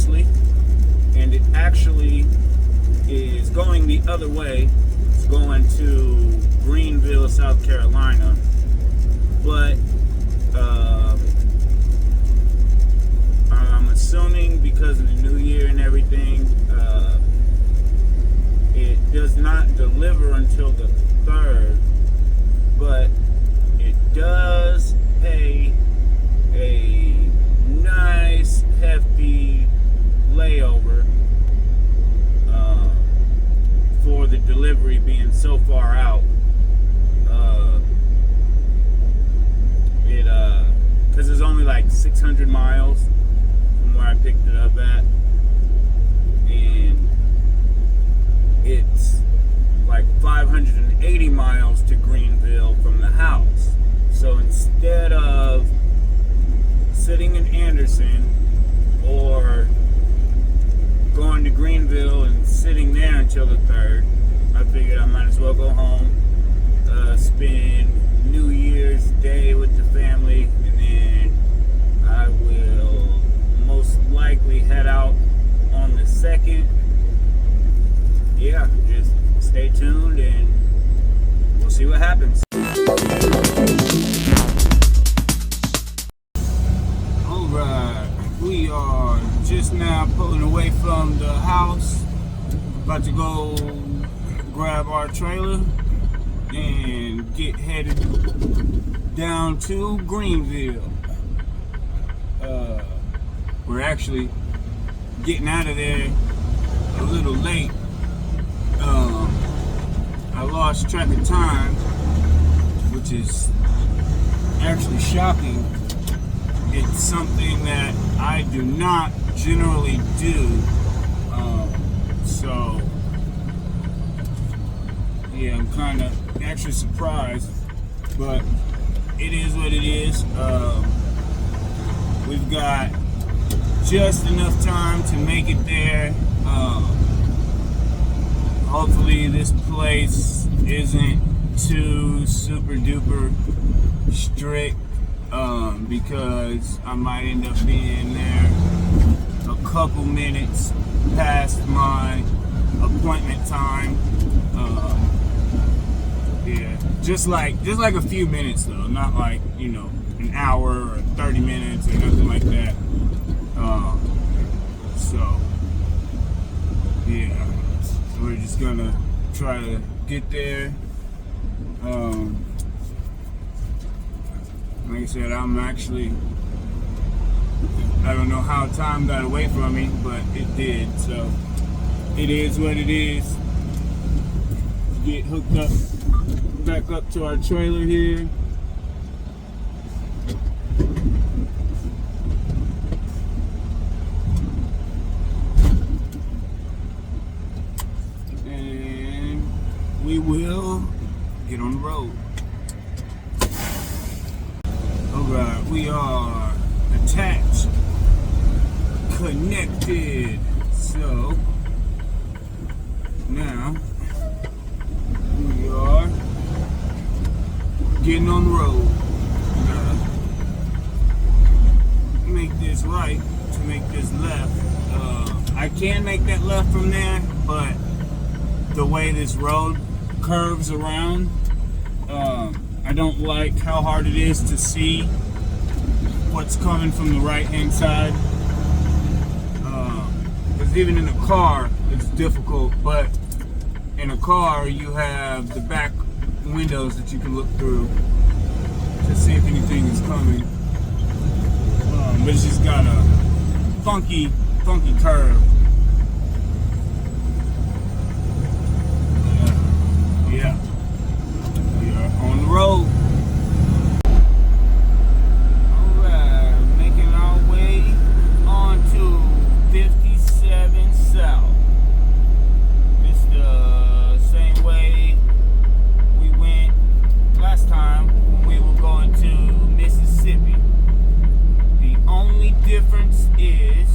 previously, and it actually is going the other way. It's going to Greenville, South Carolina, but I'm assuming because of the new year and everything, it does not deliver until the 3rd, but it does pay a nice hefty layover for the delivery being so far out. Because it's only like 600 miles from where I picked it up at, and it's like 580 miles to Greenville from the house. So instead of sitting in Anderson or going to Greenville and sitting there until the 3rd, I figured I might as well go home, spend New Year's Day with the family, and then I will most likely head out on the 2nd. Yeah, just stay tuned and we'll see what happens. Alright, we are just now pulling away from the house, about to go grab our trailer and get headed down to Greenville. We're actually getting out of there a little late. I lost track of time, which is actually shocking. It's something that I do not generally do. So yeah, I'm kind of actually surprised, but it is what it is. We've got just enough time to make it there. Hopefully this place isn't too super duper strict, because I might end up being there a couple minutes past my appointment time. Yeah, just like a few minutes though, not like, you know, an hour or 30 minutes or nothing like that. So yeah, we're just gonna try to get there. Like I said, I don't know how time got away from me, but it did. So it is what it is. Get hooked up, back up to our trailer here. And we will get on the road. Alright, we are attached, connected. So now we are getting on the road. Make this right to make this left. I can make that left from there, but the way this road curves around, I don't like how hard it is to see what's coming from the right hand side. Because even in a car, it's difficult, but in a car you have the back windows that you can look through to see if anything is coming. But it's just got a funky curve. Yeah. We are on the road. Alright, making our way onto 57 South. It's the same way we went last time when we were going to Mississippi. The only difference is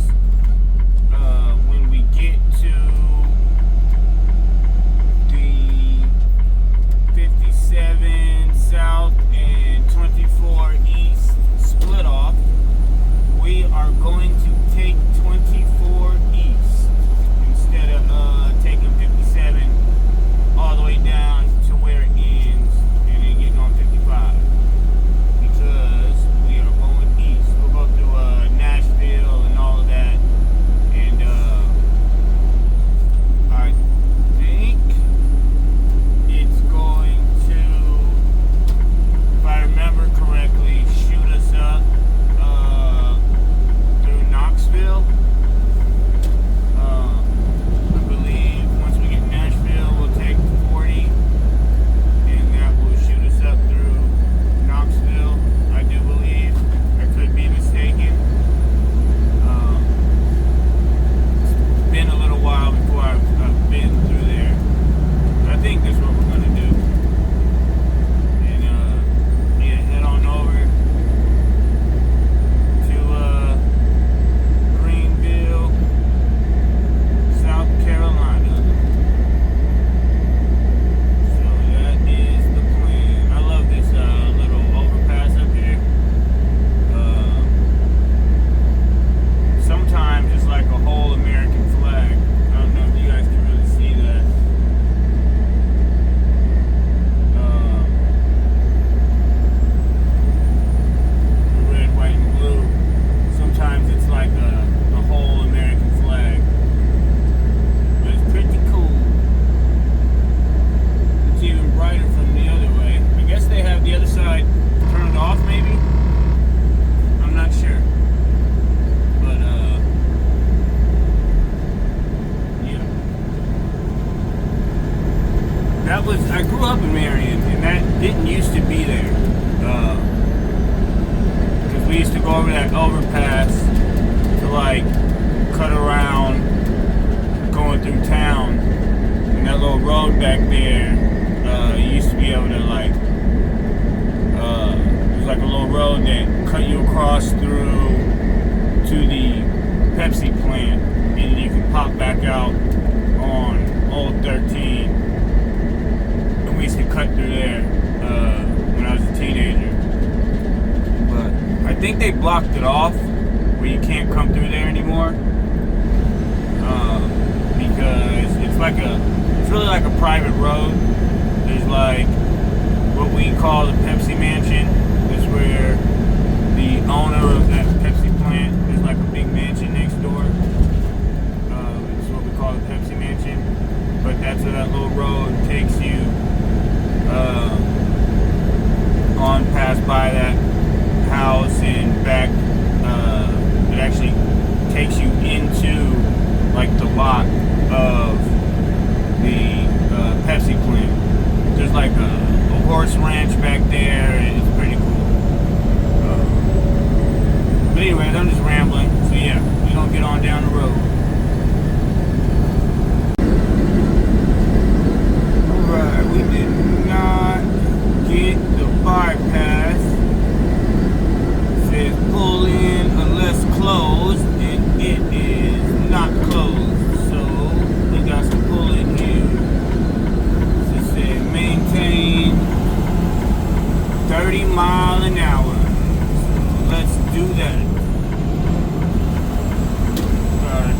grew up in Marion, and that didn't used to be there. Because we used to go over that overpass to like cut around going through town, and that little road back there. You used to be able to like. There's like a little road that cut you across through to the Pepsi plant, and you can pop back out on Old 13. And we used to cut through there when I was a teenager. But I think they blocked it off where you can't come through there anymore, because it's really like a private road. There's like what we call the Pepsi Mansion. Is where the owner of that Pepsi plant, there's like a big mansion next door. It's what we call the Pepsi Mansion. But that's where that little road takes you on past by that house and back. It actually takes you into like the lot of the Pepsi plant. There's like a horse ranch back there, and it's pretty cool. But anyways, I'm just rambling. So yeah, we're gonna get on down the road. Alright, we did not get the bypass. It says pull in unless closed, and it is not closed. So we got some pull in here. It says maintain 30 miles an hour. So let's do that.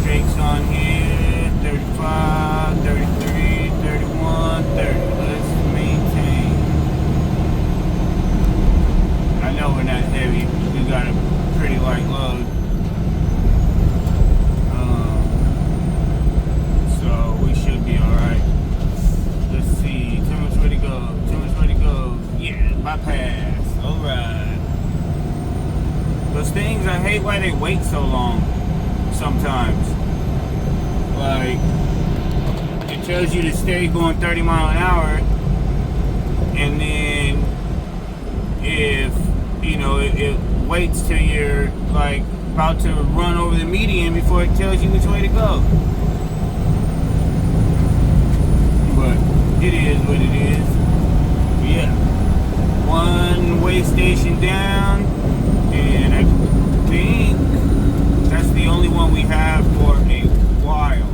Jake's on here. 35, 33, 31, 30. Let's maintain. I know we're not heavy. We got a pretty light load. So we should be alright. Let's see. Too much way to go. Too much way to go. Yeah, bypass. Alright. Those things, I hate why they wait so long sometimes. Like, it tells you to stay going 30 miles an hour, and then if, you know, it waits till you're like about to run over the median before it tells you which way to go. But it is what it is. Yeah. One way station down, and I think that's the only one we have for a while.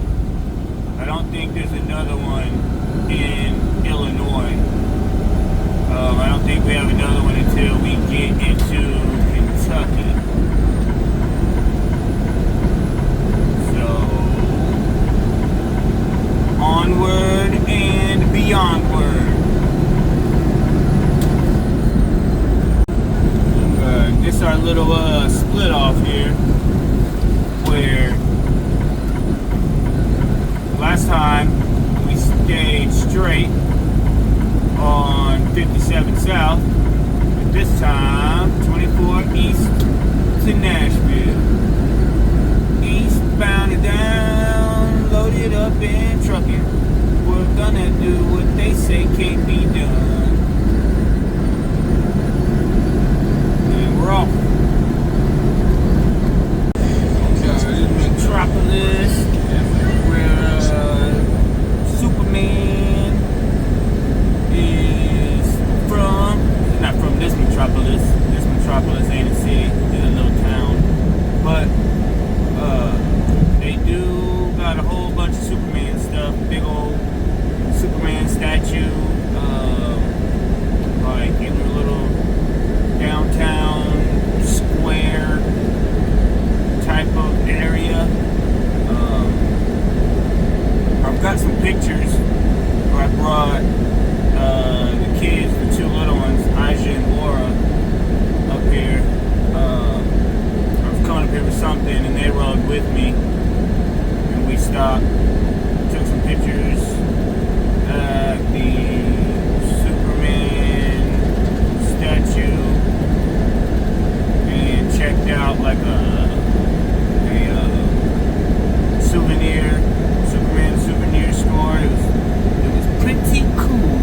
I don't think there's another one in Illinois. I don't think we have another one until we get into Kentucky. So, onward and beyondward. This is our little split off here, where last time we stayed straight on 57 South, but this time 24 East to Nashville. Eastbound and down, loaded up and trucking. We're gonna do what they say can't be done. We're off. Metropolis, where Superman is from. Not from this metropolis. This metropolis ain't a city, it's a little town. But they do got a whole bunch of Superman stuff. Big old Superman statue, like in a little downtown square type of area. I've got some pictures where I brought the kids, the two little ones, Aja and Laura, up here. I was coming up here for something, and they rode with me, and we stopped, took some pictures at the Superman statue, and checked out like a Superman souvenir store. It was pretty cool.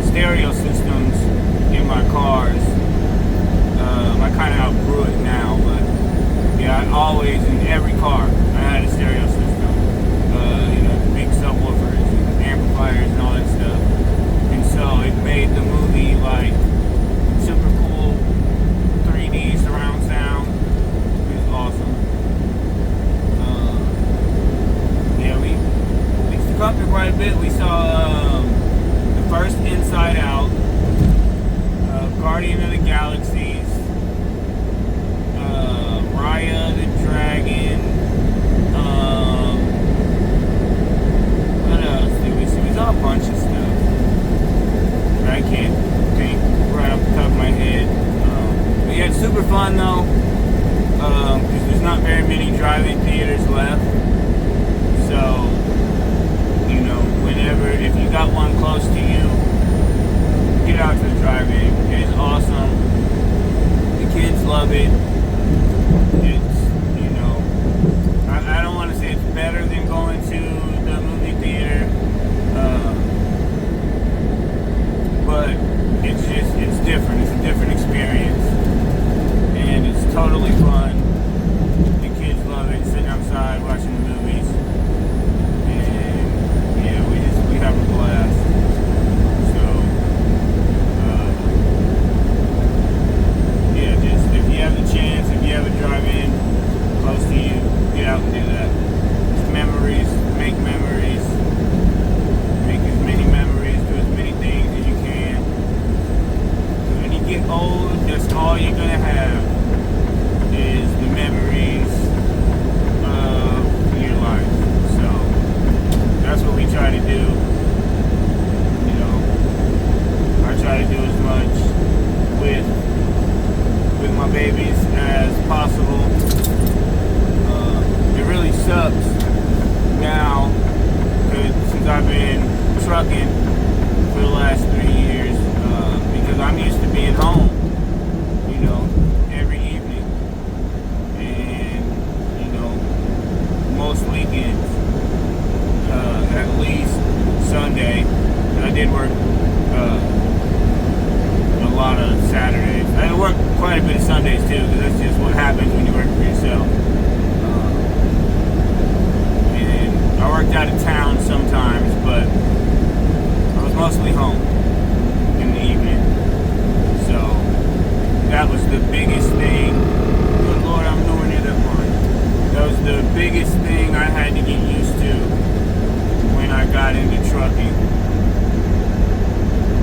stereo systems in my cars. I kind of outgrew it now, but yeah, I always, in every car, I had a stereo system. The big subwoofers and amplifiers and all that stuff. And so it made the movie like super cool 3D surround sound. It was awesome. We took up there quite a bit. We saw the first Inside Out, Guardian of the Galaxies, Raya the Dragon. What else did we see? We saw a bunch of stuff. I can't think right off the top of my head. But yeah, it's super fun though, because there's not very many drive-in theaters left. So, whenever, if you got one close to you, get out to the drive-in. It's awesome. The kids love it. It's, I don't want to say it's better than going to the movie theater, but it's different. It's a different experience, and it's totally fun. The kids love it, sitting outside watching the movies, and yeah, we have a blast. So yeah, just if you have the chance, if you have a drive-in close to you, get out and do that. It's memories, make memories, make as many memories, do as many things as you can. When you get old, that's all you're gonna have is the memories of your life. So that's what we try to do. I try to do as much with my babies as possible. It really sucks now, since I've been trucking for the last 3 years, because I'm used to being home, every evening, and most weekends, at least Sunday. And I did work a lot of Saturdays. I work quite a bit of Sundays too, because that's just what happens when you work for yourself. And I worked out of town sometimes, but I was mostly home in the evening. So that was the biggest thing. Good Lord, I'm nowhere near that one. That was the biggest thing I had to get used to when I got into trucking,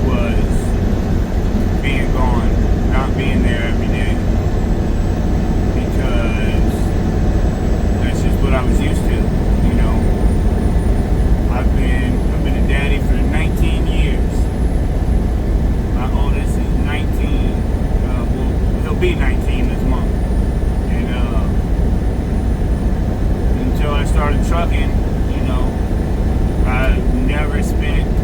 was being gone, not being there every day, because that's just what I was used to. I've been a daddy for 19 years. My oldest is 19. He'll be 19 this month. And until I started trucking, I never spent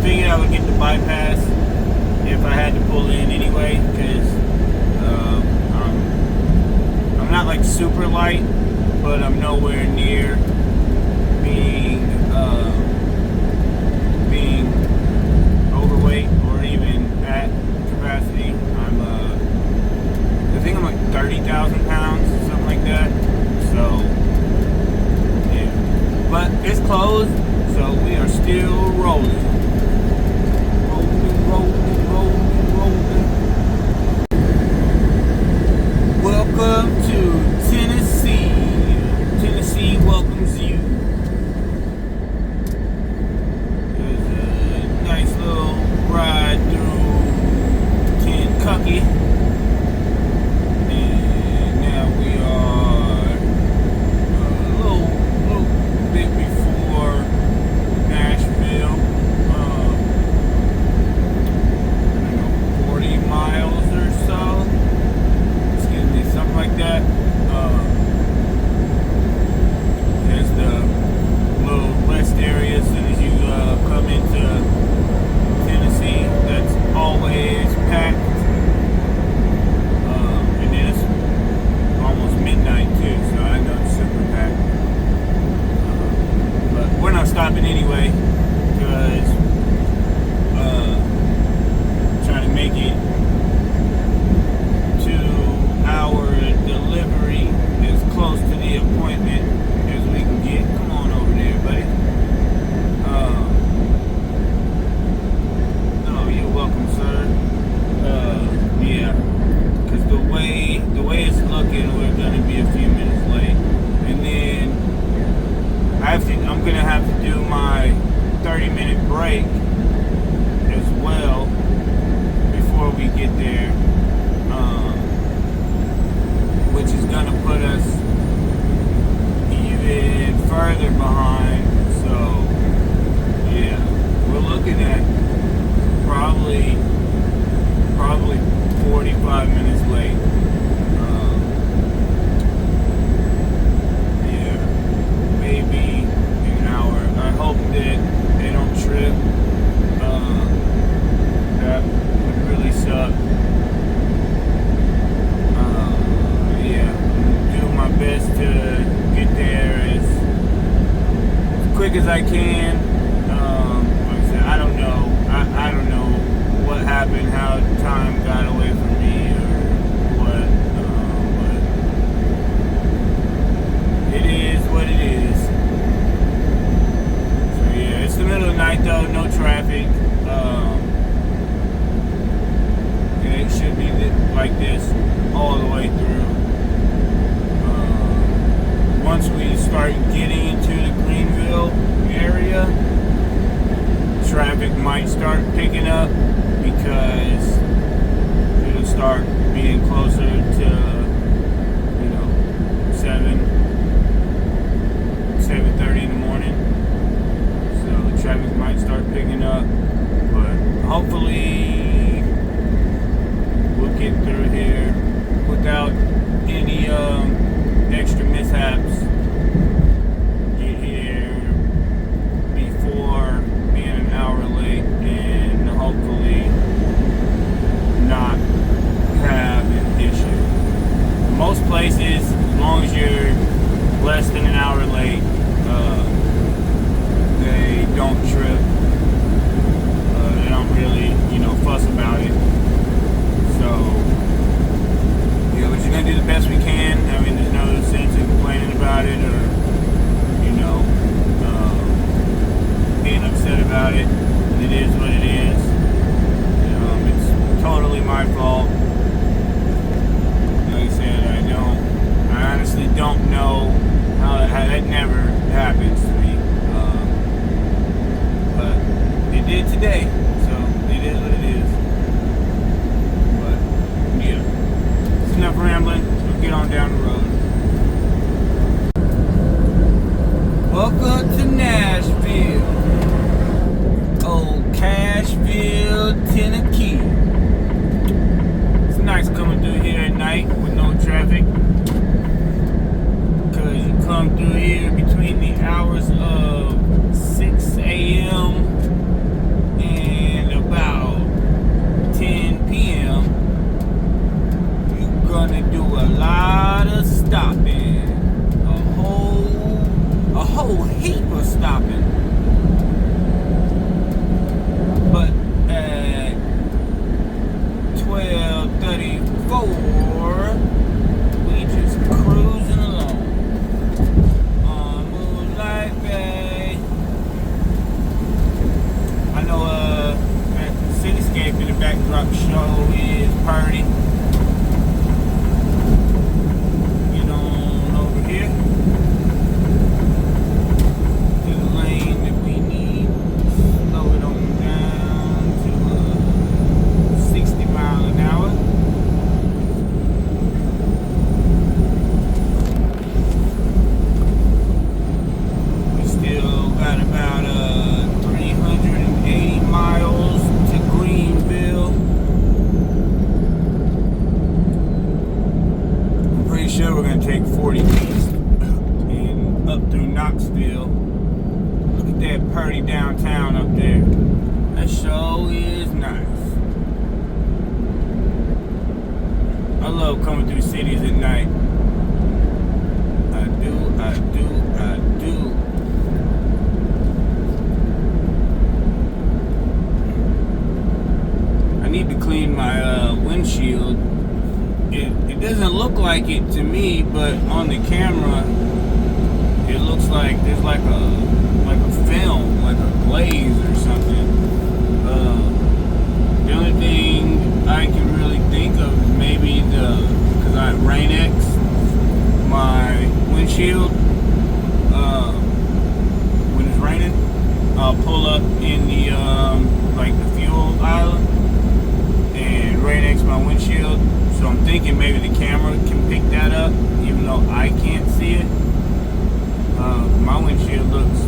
figured I would get the bypass if I had to pull in anyway, because I'm not like super light, but I'm nowhere near being overweight or even at capacity. I think I'm like 30,000 pounds, something like that. So yeah, but it's closed, so we are still rolling. Welcome to Tennessee. Tennessee welcomes you. There's a nice little ride through Kentucky. And now we are a little bit before Nashville. I don't know, 40 miles or so. Something like that. There's the little rest area as soon as you come into Tennessee. That's always packed. And then it's almost midnight too, so I know it's super packed. But we're not stopping anyway, because trying to make it our delivery as close to the appointment as we can get. Come on over there, buddy. Oh, you're welcome, sir. Yeah, because the way it's looking, we're gonna be a few minutes late, and then I'm gonna have to do my 30-minute break as well before we get there. Which is going to put us even further behind. So, yeah, we're looking at probably 45 minutes late. Yeah, maybe an hour. I hope that they don't trip. That would really suck. Best to get there as quick as I can. Like I said, I don't know. I don't know what happened, how time got away from me, or what. But it is what it is. So yeah, it's the middle of the night though, no traffic. And it should be like this all the way through. Once we start getting into the Greenville area, traffic might start picking up, because it'll start being closer to, 7:30 in the morning. So the traffic might start picking up, but hopefully we'll get through here without any extra mishaps. Get here before being an hour late, and hopefully not have an issue. Most places, as long as you're less than an hour late, they don't trip. They don't really, fuss about it. So yeah, we're just gonna do the best we can. I mean, there's no sense in complaining about it, or being upset about it. It is what it is. It's totally my fault. Like I said, I honestly don't know how that never happens to me. But it did today, so it is what it is. But yeah. Enough rambling. We'll get on down the road. Welcome to Nashville. Old Cashville, Tennessee. It's nice coming through here at night with no traffic, because you come through here between the hours of 6 a.m. and backdrop show is party. Get on over here to the lane that we need. Slow it on down to 60 miles an hour. We still got about 380 miles to Greenville. I'm pretty sure we're gonna take 40 east and up through Knoxville. Look at that pretty downtown up there. That show is nice. I love coming through cities at night. I do. I need to clean my windshield. It doesn't look like it to me, but on the camera, it looks like there's like a film, like a glaze or something. The only thing I can really think of is maybe because I Rain-X my windshield. When it's raining, I'll pull up in the like the fuel island and Rain-X my windshield. So I'm thinking maybe the camera can pick that up, even though I can't see it. My windshield looks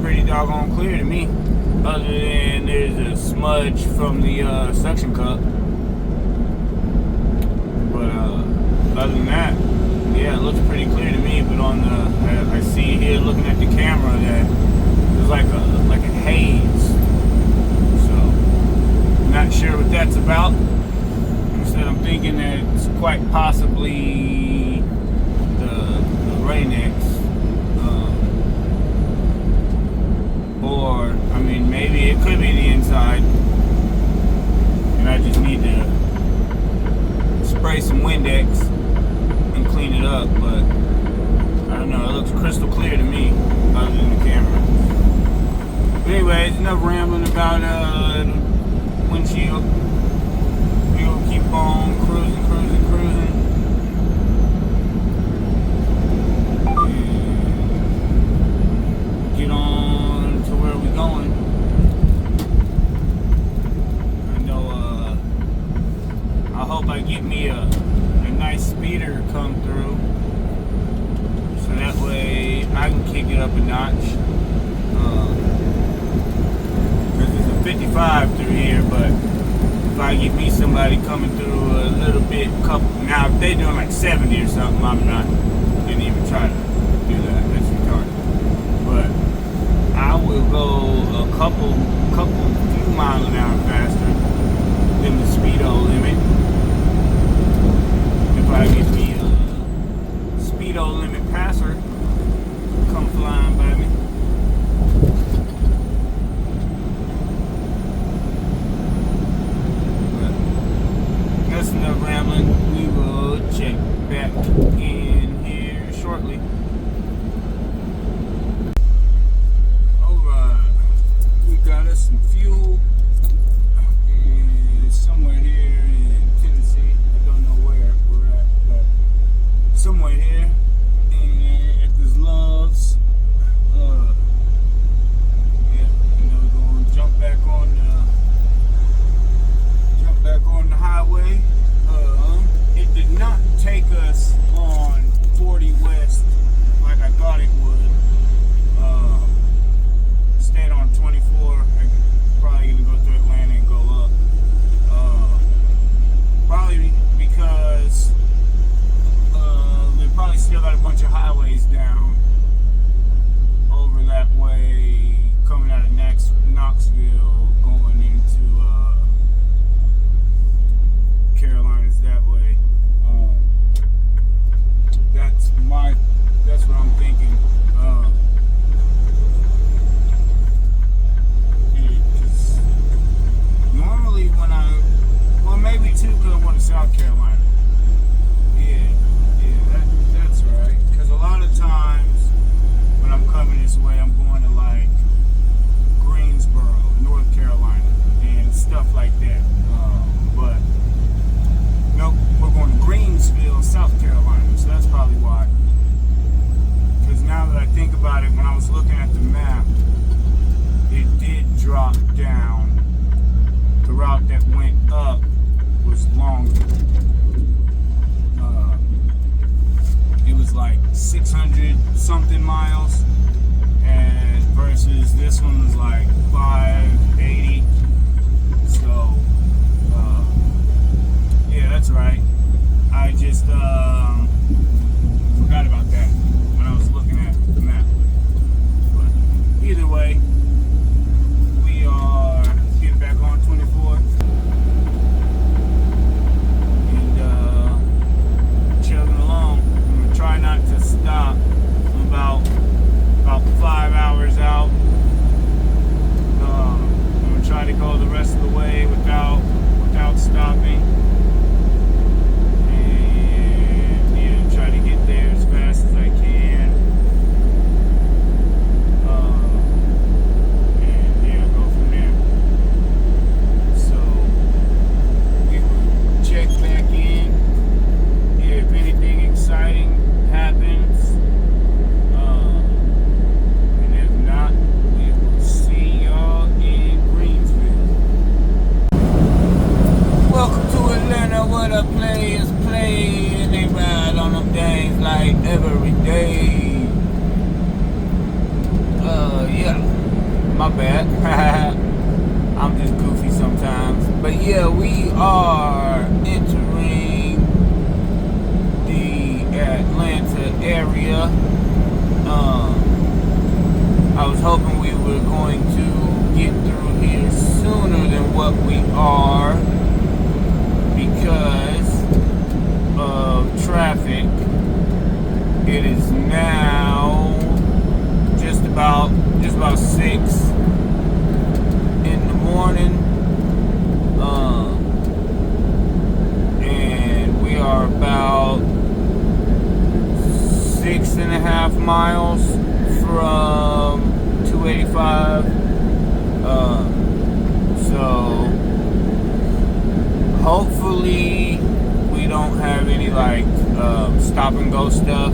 pretty doggone clear to me, other than there's a smudge from the suction cup. But other than that, yeah, it looks pretty clear to me. But on the, I see here looking at the camera that there's like a haze. So I'm not sure what that's about. Instead, I'm thinking that it's quite possibly the Rain-X. Or, I mean, maybe it could be the inside. And I just need to spray some Windex and clean it up. But, I don't know, it looks crystal clear to me, other than the camera. But anyways, enough rambling about the windshield. We'll keep on cruising. And get on to where we're going. I know, I hope I get me a nice speeder come through. So that way I can kick it up a notch. Because it's a 55 through here, but if I get me somebody coming through a little bit, now if they're doing like 70 or something, I'm not gonna even try to do that. That's retarded. But I will go a few miles an hour faster than the speedo limit. If I get me a speedo limit passer, come flying by me. That's enough rambling. We will check back in here shortly. Alright, we got us some fuel. And somewhere here in Tennessee. I don't know where we're at, but somewhere here. And at this Love's. Yeah, we're going to jump back on the highway. It did not take us on 40 West like I thought it would. Stayed on 24. I 600 something miles, and versus this one was like 580. So yeah, that's right. I just forgot about that when I was looking at the map. But either way, we are getting back on 24 and chugging along. I'm gonna try not to stop. I'm about 5 hours out. I'm gonna try to go the rest of the way without stopping. Try to get there as fast as I can, and yeah, go from there. So we will check back in if anything exciting happens, and if not, we will see y'all in Greensville. Welcome to Atlanta, where the players play. They ride on them things like every day. Yeah, my bad. I'm just goofy sometimes. But yeah, we are entering the Atlanta area. I was hoping we were going to get through here sooner than what we are because of traffic. It is now just about 6 in the morning, and we are about 6.5 miles from 285. So hopefully we don't have any like stop and go stuff,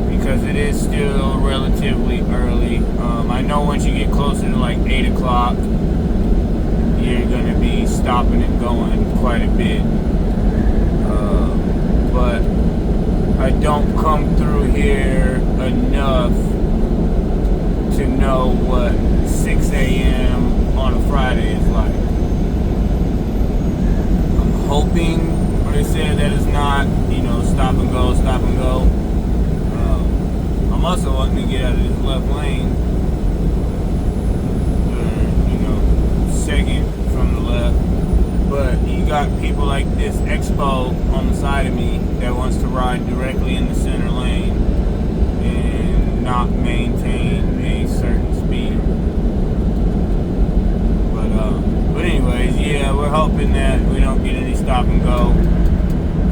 because it is still relatively early. I know once you get closer to like 8 o'clock, you're gonna be stopping and going quite a bit. But I don't come through here enough to know what 6 a.m. on a Friday is like. I'm hoping, or they said that it's not, stop and go. I'm also wanting to get out of this left lane, second from the left. But you got people like this Expo on the side of me that wants to ride directly in the center lane and not maintain a certain speed. But anyways, yeah, we're hoping that we don't get any stop and go.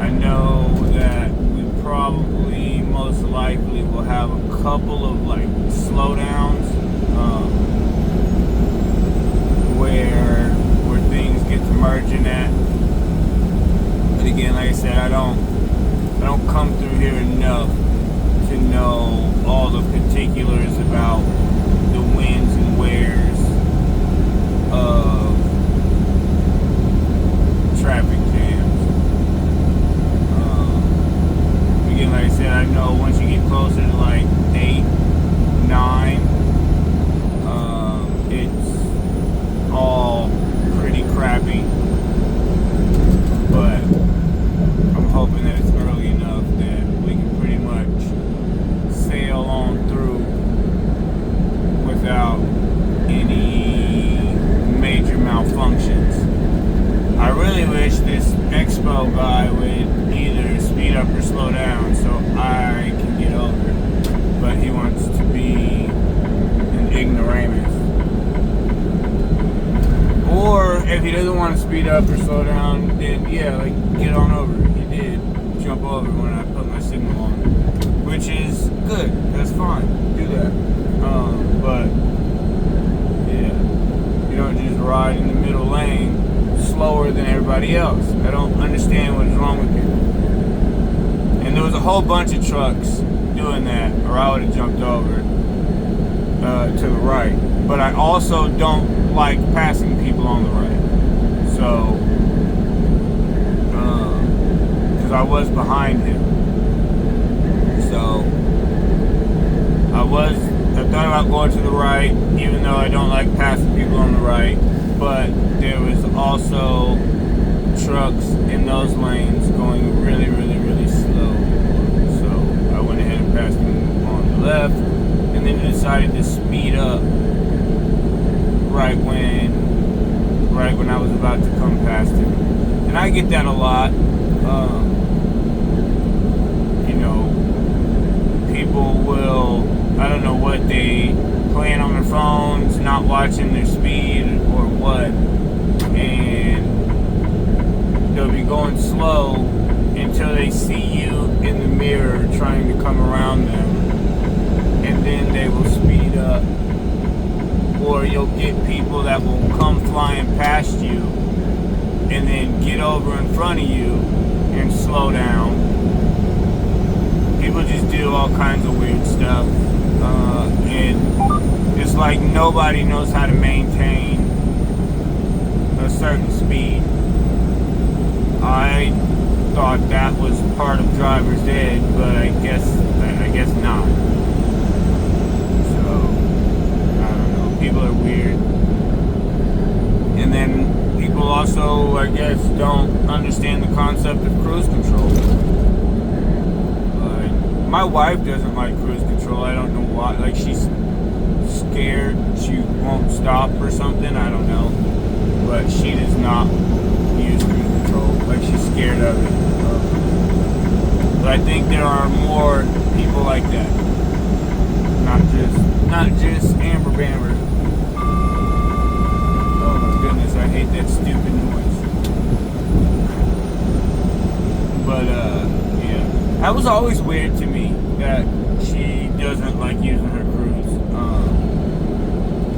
I know that we probably most likely will have a couple of like slowdowns where things get to merging at. But again, like I said, I don't come through here enough to know all the particulars about the wins and wheres of traffic jams. Again, like I said, I know once you get closer to like 8, 9, it's all pretty crappy. But I'm hoping that it's early enough that we can pretty much sail on through without any major malfunctions. I really wish this Expo guy would either speed up or slow down so I can get over, but he wants to be an ignoramus. Or if he doesn't want to speed up or slow down, then yeah, like get on over. He did jump over when I put my signal on, which is good. That's fine. Do that. But yeah, you don't just ride in the middle lane slower than everybody else. I don't understand what is wrong with you. And there was a whole bunch of trucks doing that, or I would have jumped over to the right. But I also don't like passing people on the right. So, because I was behind him. So, know, I thought about going to the right, even though I don't like passing people on the right, but there was also trucks in those lanes going really, really, really slow. So I went ahead and passed them on the left, and then decided to speed up right when I was about to come past him. And I get that a lot. You know, people will, I don't know what, they playing on their phones, not watching their speed or what, and they'll be going slow until they see you in the mirror trying to come around them, and then they will speed up. Or you'll get people that will come flying past you and then get over in front of you and slow down. People just do all kinds of weird stuff. And it's like nobody knows how to maintain a certain speed. I thought that was part of driver's ed, but I guess not. So I don't know. People are weird. And then people also, I guess, don't understand the concept of cruise control. My wife doesn't like cruise control. I don't know why. Like, she's scared she won't stop or something. I don't know. But she does not use cruise control. Like, she's scared of it. But I think there are more people like that. Not just Amber Bamber. Oh my goodness, I hate that stupid noise. But yeah. That was always weird to me that she doesn't like using her cruise.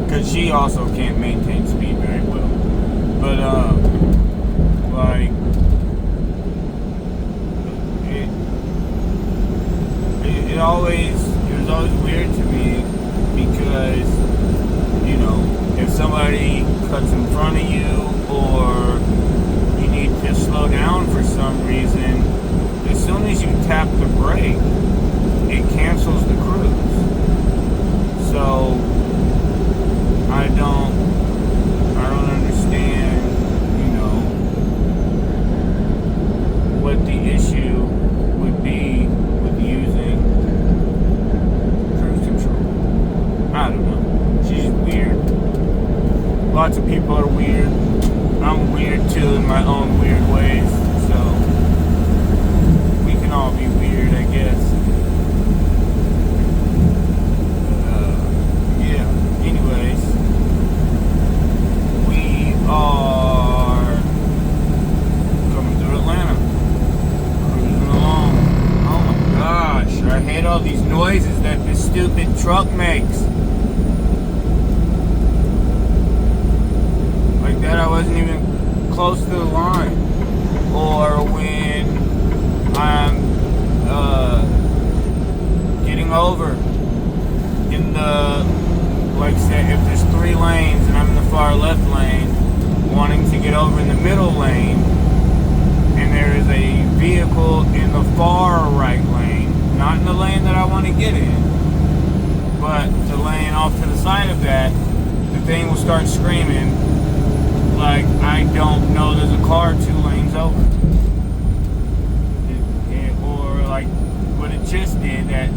Because she also can't maintain speed very well. But like, it was always weird to me because, you know, if somebody cuts in front of you or you need to slow down for some reason, as soon as you tap the brake, it cancels the cruise. So I don't understand, you know, what the issue would be with using cruise control. I don't know. She's weird. Lots of people are weird. I'm weird too in my own weird ways. So we can all be weird, I guess. Yeah. Anyways, we are coming through Atlanta, cruising along. Oh my gosh, I hate all these noises that this stupid truck makes. Like that, I wasn't even close to the line. Or when I'm getting over in the, like, say if there's 3 lanes and I'm in the far left lane wanting to get over in the middle lane, and there is a vehicle in the far right lane, not in the lane that I want to get in, but the lane off to the side of that, the thing will start screaming like I don't know there's a car 2 lanes over. Or like what it just did, that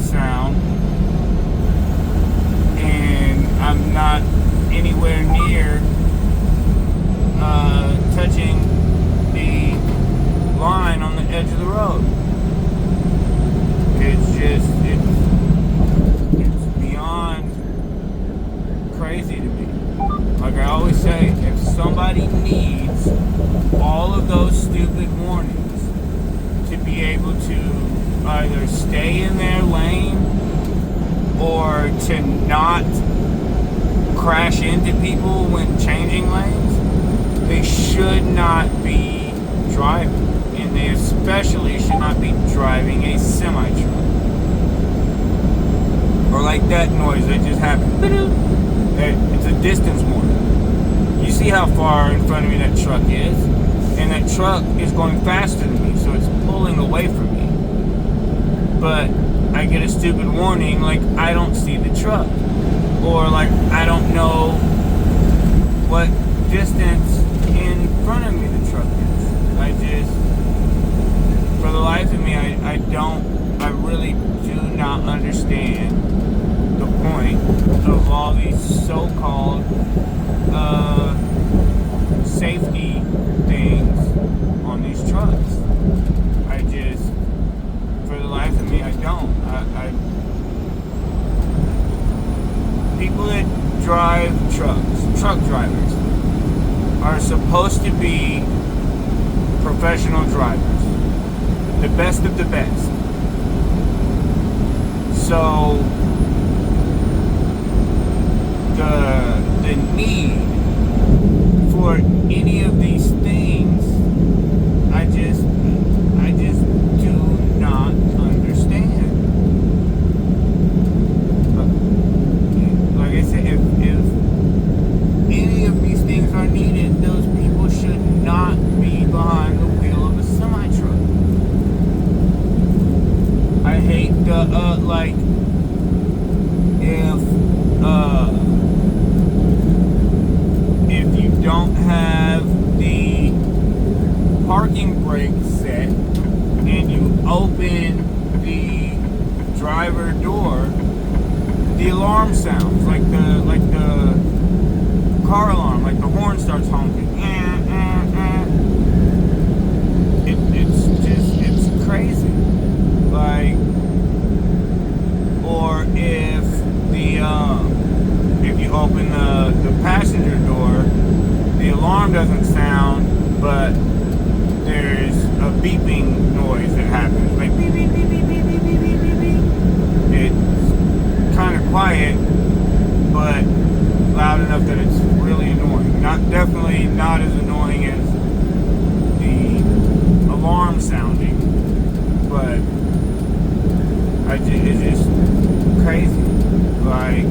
sound, and I'm not anywhere near touching the line on the edge of the road. It's beyond crazy to me. Like I always say, if somebody needs all of those stupid warnings to be able to either stay in their lane or to not crash into people when changing lanes, they should not be driving. And they especially should not be driving a semi-truck. Or like that noise that just happened. It's a distance warning. You see how far in front of me that truck is? And that truck is going faster than me, so it's pulling away from me. but I get a stupid warning like I don't see the truck, or like I don't know what distance in front of me the truck is. I just, for the life of me, I really do not understand the point of all these so-called safety things on these trucks. I just, for the life of me, I don't. People that drive trucks, truck drivers, are supposed to be professional drivers, the best of the best. So the need for any of these things, I just do not understand. But like I said, if any of these things are needed, those people should not be behind the wheel of a semi-truck. I hate the like, if you don't have the parking brake set and you open the driver door, the alarm sounds like the car alarm, like the horn starts honking. It's crazy. Like, or if you open the passenger door, the alarm doesn't sound, but there's a beeping noise that happens, like beep beep beep beep beep beep beep beep beep beep. It's kind of quiet, but loud enough that it's really annoying. Definitely not as annoying as the alarm sounding, but it's just crazy. Like,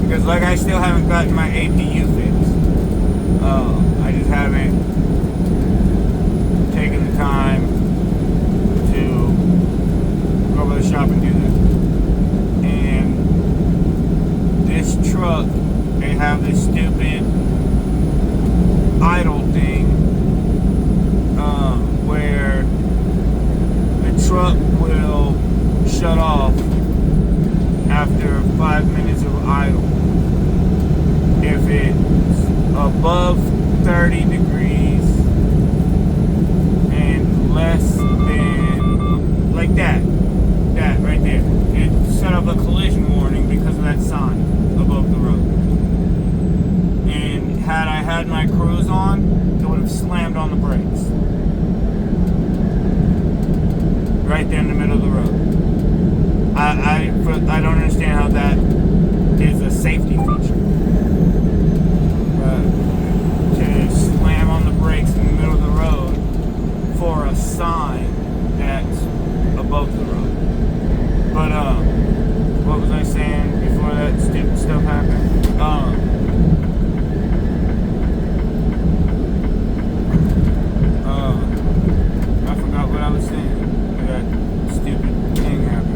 because like I still haven't gotten my APU fixed. I just haven't taken the time to go to the shop and do that. And this truck, they have this stupid idle thing where the truck will shut off after 5 minutes of idle. If it's above 30 degrees and less than, like that right there, it set up a collision warning because of that sign above the road. And had I had my cruise on, it would have slammed on the brakes right there in the middle of the road. I don't understand how that is a safety feature. To slam on the brakes in the middle of the road for a sign that's above the road. But what was I saying before that stupid stuff happened? I forgot what I was saying. That stupid thing happened.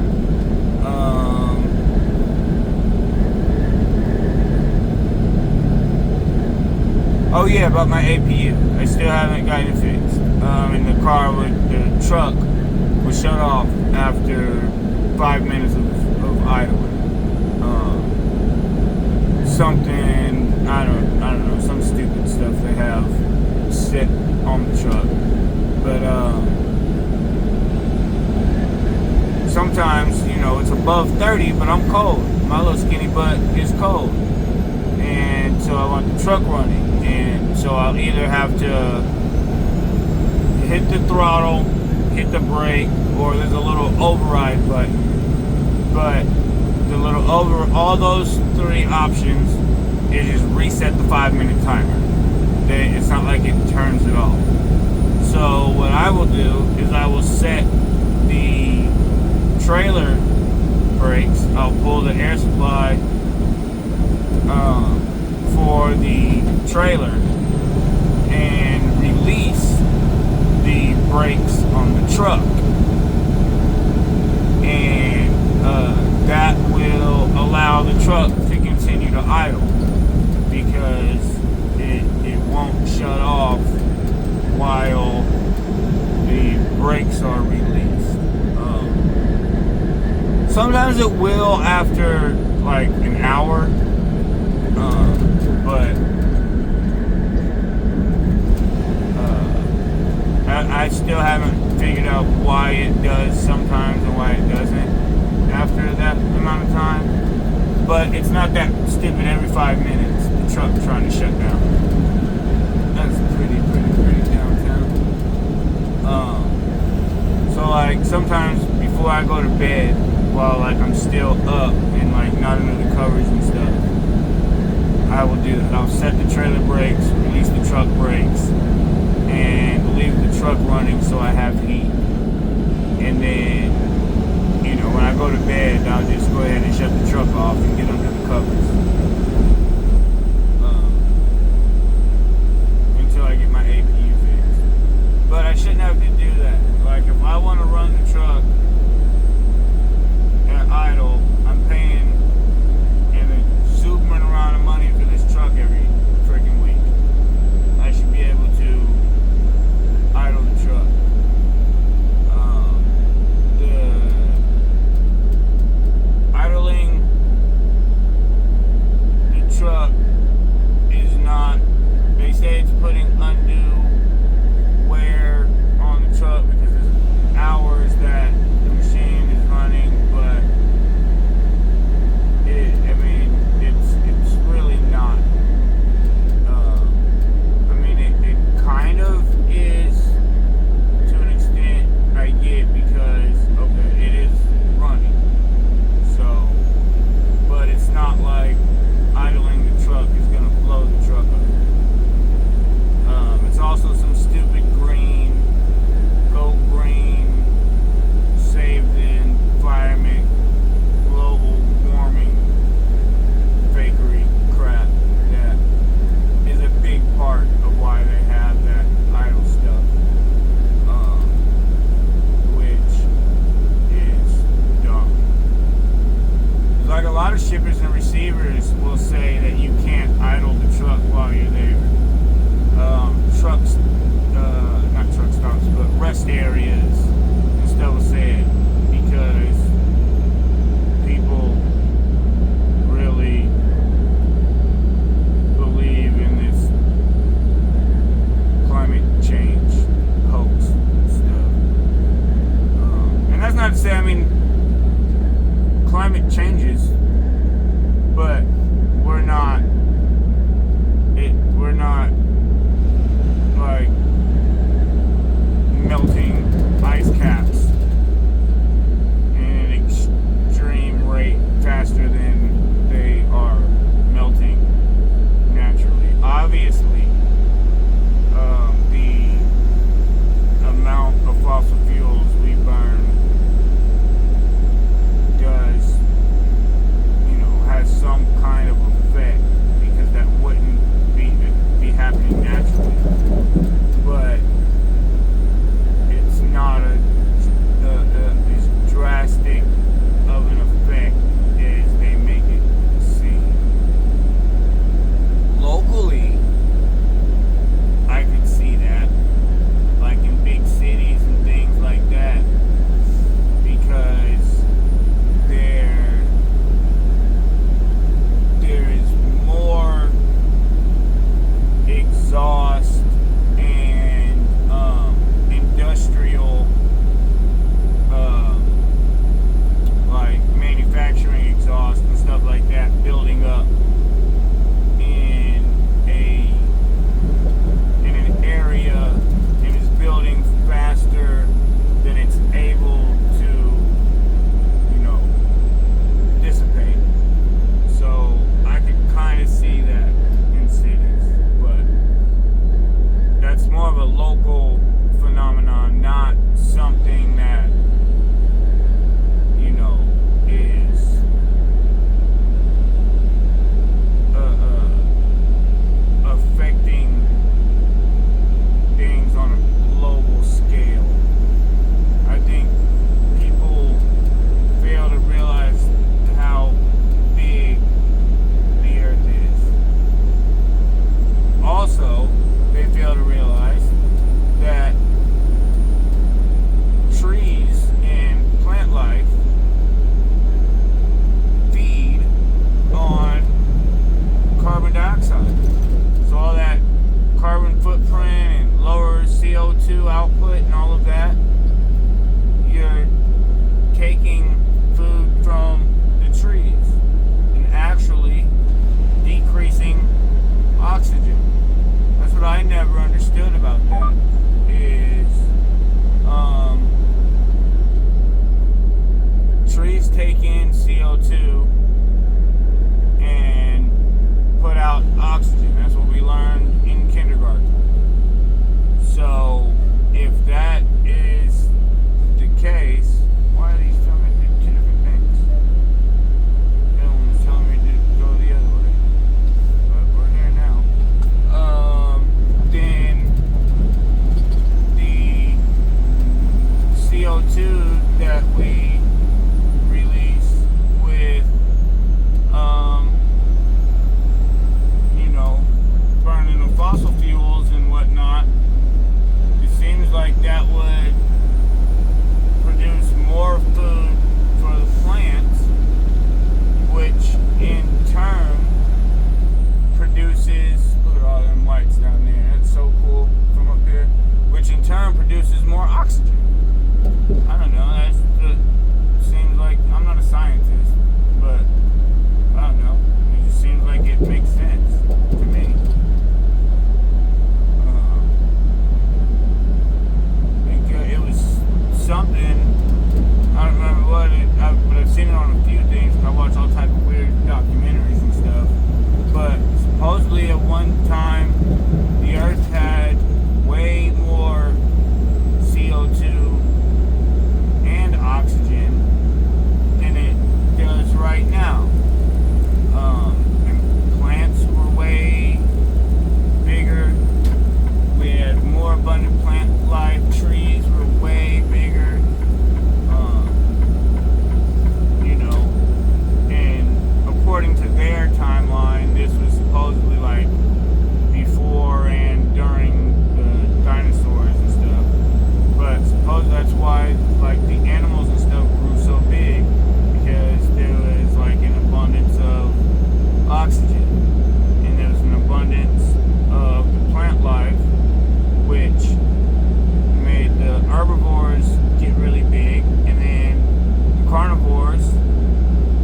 Oh yeah, about my APU. I still haven't gotten it fixed. And the truck was shut off after 5 minutes of idling. Something, I don't know, some stupid stuff they have set on the truck. But sometimes, it's above 30, but I'm cold. My little skinny butt is cold. And so I want the truck running. And so I'll either have to hit the throttle, hit the brake, or there's a little override button. But the little all those three options, it just reset the 5-minute timer. It's not like it turns it off. So what I will do is I will set the trailer brakes. I'll pull the air supply for the trailer and release the brakes on the truck. and that will allow the truck to continue to idle because it won't shut off while the brakes are released. Sometimes it will after like an hour, but I still haven't figured out why it does sometimes and why it doesn't after that amount of time. But it's not that stupid every 5 minutes the truck trying to shut down. That's pretty downtown. So like sometimes before I go to bed, while like I'm still up and like not under the covers and stuff, I will do that. I'll set the trailer brakes, release the truck brakes, and leave the truck running so I have heat. And then, when I go to bed, I'll just go ahead and shut the truck off and get under the covers. Until I get my APU fixed. But I shouldn't have to do that. Like, if I want to run the truck at idle, I'm paying an exuberant amount of money for this truck every freaking week. I should be able to idle the truck. The idling oxygen. That's what we learned in kindergarten. So, if that is the case, why are these telling me to do two different things? The other one was telling me to go the other way. But we're here now. Then the CO2 that we release with, burning of fossil fuels and whatnot, it seems like that would produce more food for the plants, which in turn produces, look at all them lights down there, that's so cool from up here, which in turn produces more oxygen. I don't know, that seems like, I'm not a scientist, but I don't know, it just seems like it makes sense to me. It was something, I don't remember what but I've seen it on a few things. I watch all type of weird documentaries and stuff. But supposedly at one time, the Earth had way more CO2 and oxygen than it does right now. And plants were way bigger. We had more abundant plant life. Trees were way bigger. And according to their timeline, this was supposedly like before and during the dinosaurs and stuff. But suppose that's why like the animals and stuff grew so big, because there was like an abundance of oxygen and there was an abundance of the plant life, which made the herbivores get really big, and then the carnivores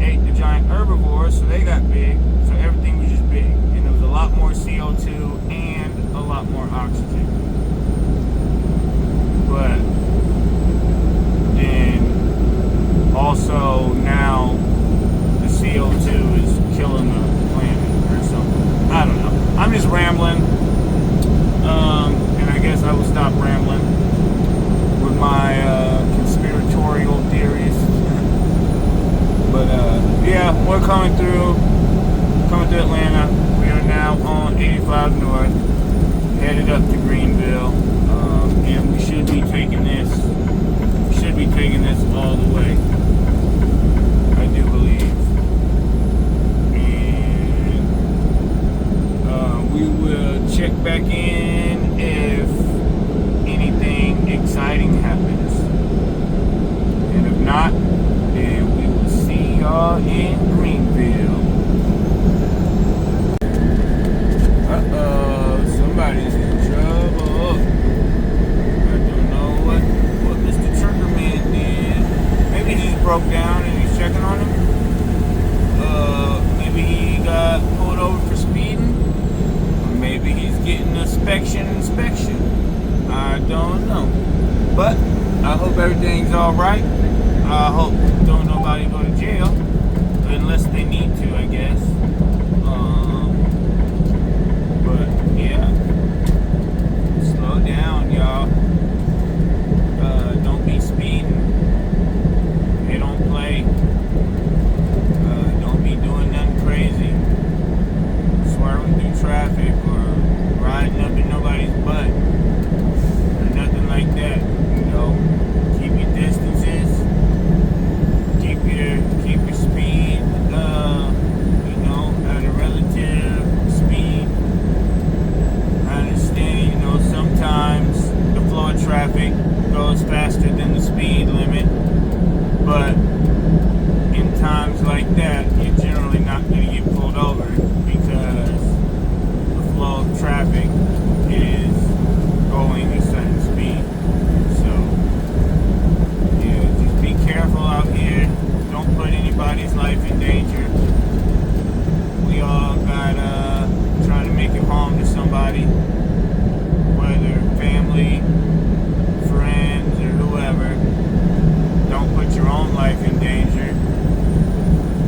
ate the giant herbivores, so they got big, so everything was just big, and there was a lot more CO2 and a lot more oxygen. But then also now the CO2 is killing the planet or something. I don't know. I'm just rambling. And I guess I will stop rambling with my conspiratorial theories. But yeah, we're coming through Atlanta. We are now on 85 North, headed up to Greenville, and we should be taking this all the way, I do believe. And we will check back in if anything exciting happens, and if not, then we will see y'all in Greenville. Somebody's in trouble. I don't know what Mr. Truckerman did. Maybe he broke down and he's checking on him. Maybe he got pulled over for speeding. Or maybe he's getting an inspection. I don't know. But I hope everything's alright. I hope don't nobody go to jail. Unless they need to, I guess. But yeah. Slow down, y'all. Don't be speeding. They don't play. Don't be doing nothing crazy. Swerving through traffic or riding up in nobody's butt. Or nothing like that. Keep your distances. Keep your speed, at a relative speed. I understand, sometimes the flow of traffic goes faster than the speed limit, but in times like that, you're generally not going to get pulled over because the flow of traffic is going a certain speed. So, yeah, just be careful out here. Don't put anybody's life in danger. We all got trying to make it home to somebody, whether family, friends, or whoever. Don't put your own life in danger,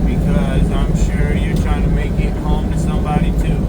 because I'm sure you're trying to make it home to somebody too.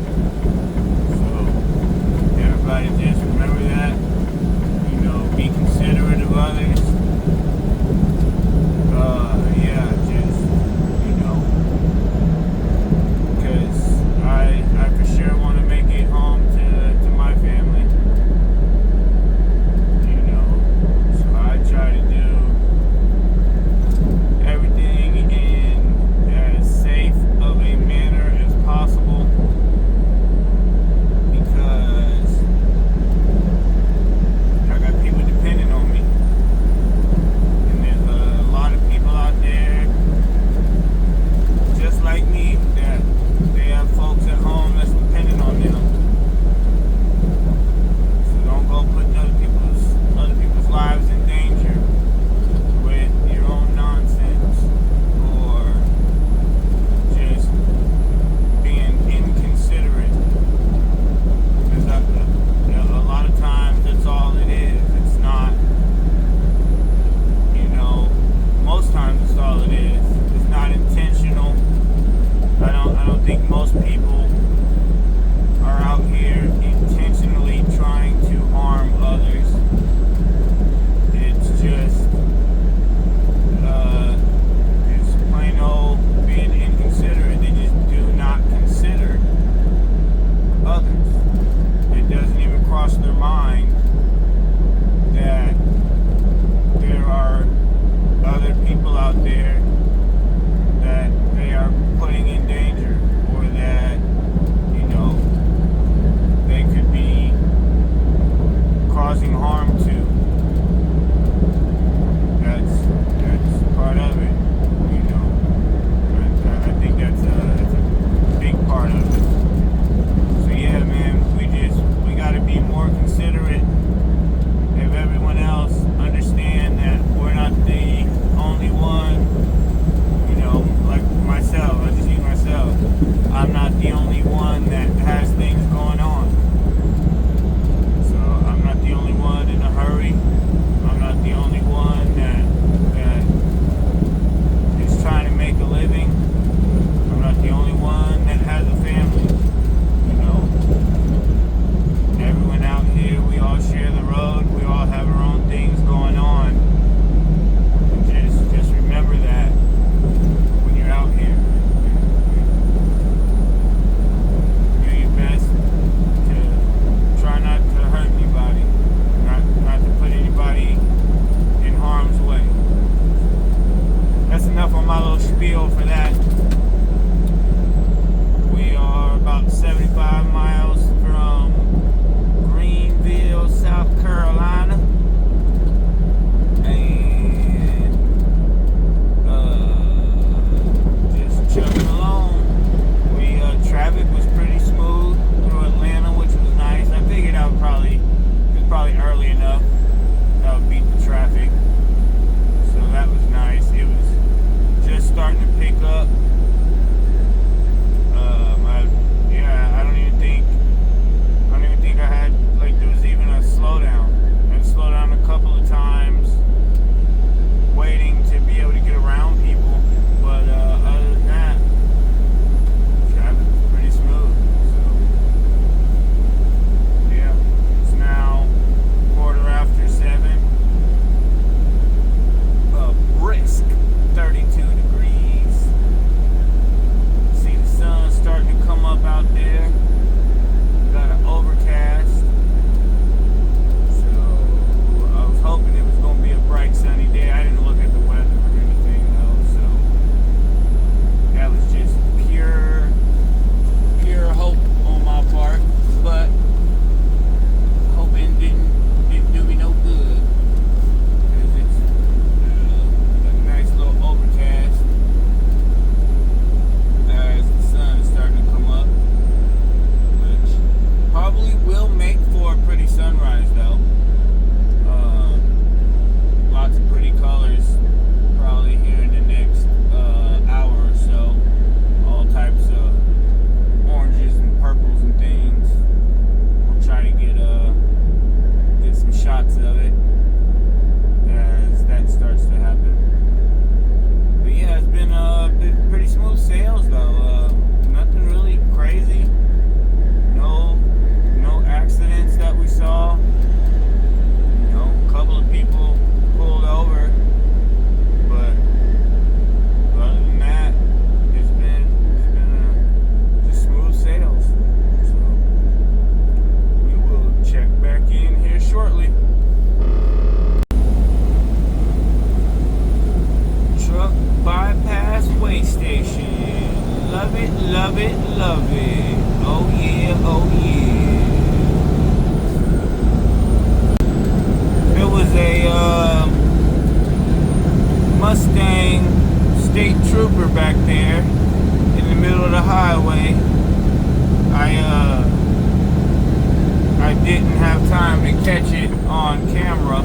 didn't have time to catch it on camera,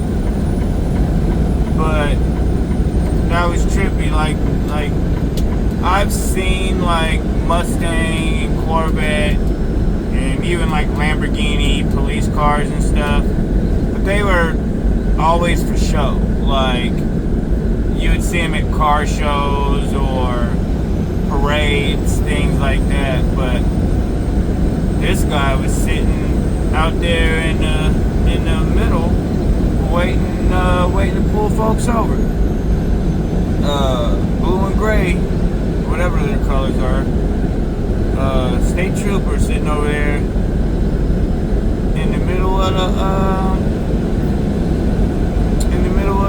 but that was trippy. Like I've seen like Mustang and Corvette and even like Lamborghini police cars and stuff, but they were always for show. Like you would see them at car shows or parades, things like that. But this guy was sitting out there in the middle, waiting to pull folks over. Blue and gray, whatever their colors are. State trooper sitting over there in the middle of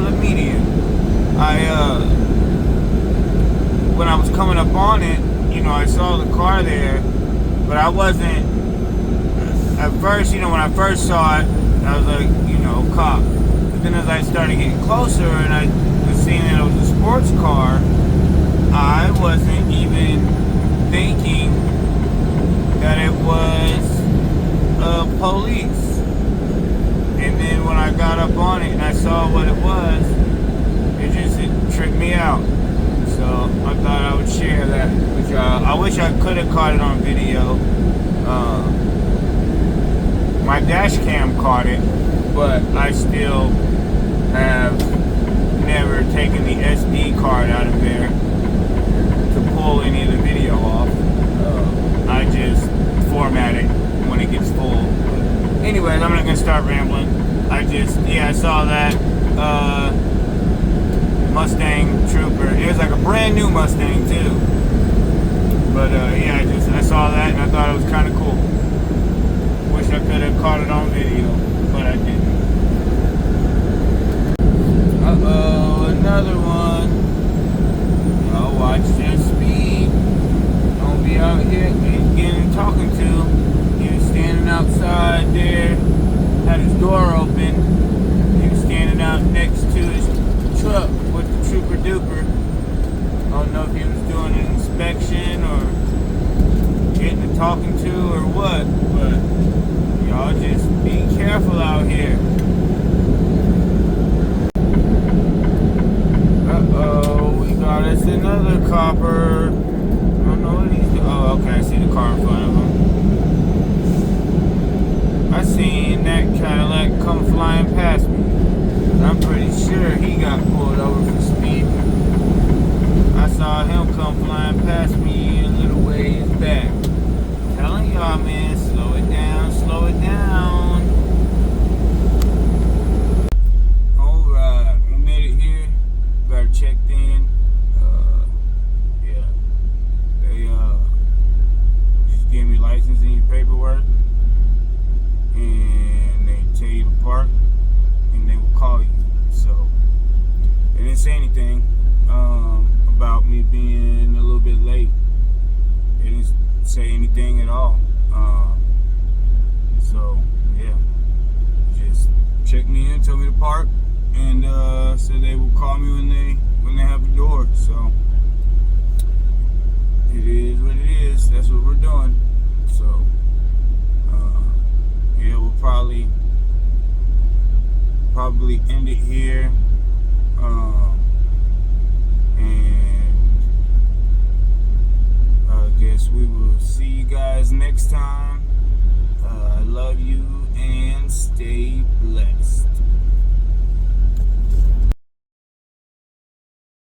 the median. When I was coming up on it, I saw the car there, but I wasn't. At first, when I first saw it, I was like, cop. But then as I started getting closer and I was seeing that it was a sports car, I wasn't even thinking that it was police. And then when I got up on it and I saw what it was, it tripped me out. So I thought I would share that with y'all. I wish I could have caught it on video. My dash cam caught it, but I still have never taken the SD card out of there to pull any of the video off. I just format it when it gets full. But anyways, I'm not gonna start rambling. I saw that Mustang Trooper. It was like a brand new Mustang too. But I saw that and I thought it was kind of cool. Wish I could have caught it on video, but I didn't. Another one. Oh, watch your speed. Don't be out here getting talking to. He was standing outside there, had his door open. He was standing out next to his truck with the Trooper Duper. I don't know if he was doing an inspection or getting a talking to or what, but y'all just be careful out here. We got us another copper. I don't know what he's doing. Oh, okay, I see the car in front of him. I seen that Cadillac come flying past me. I'm pretty sure he got pulled over for speeding. I saw him come flying past me a little ways back. Telling y'all, man, slow it down, slow it down. Alright, we made it here. Got it checked in. They just gave me license and your paperwork. And they tell you to park. And they will call you. So, they didn't say anything about me being a little bit late. They didn't say anything at all. So yeah, just checked me in, told me to park, and said they will call me when they have a door. So it is what it is. That's what we're doing. So yeah, we'll probably end it here. And I guess we will see you guys next time. I love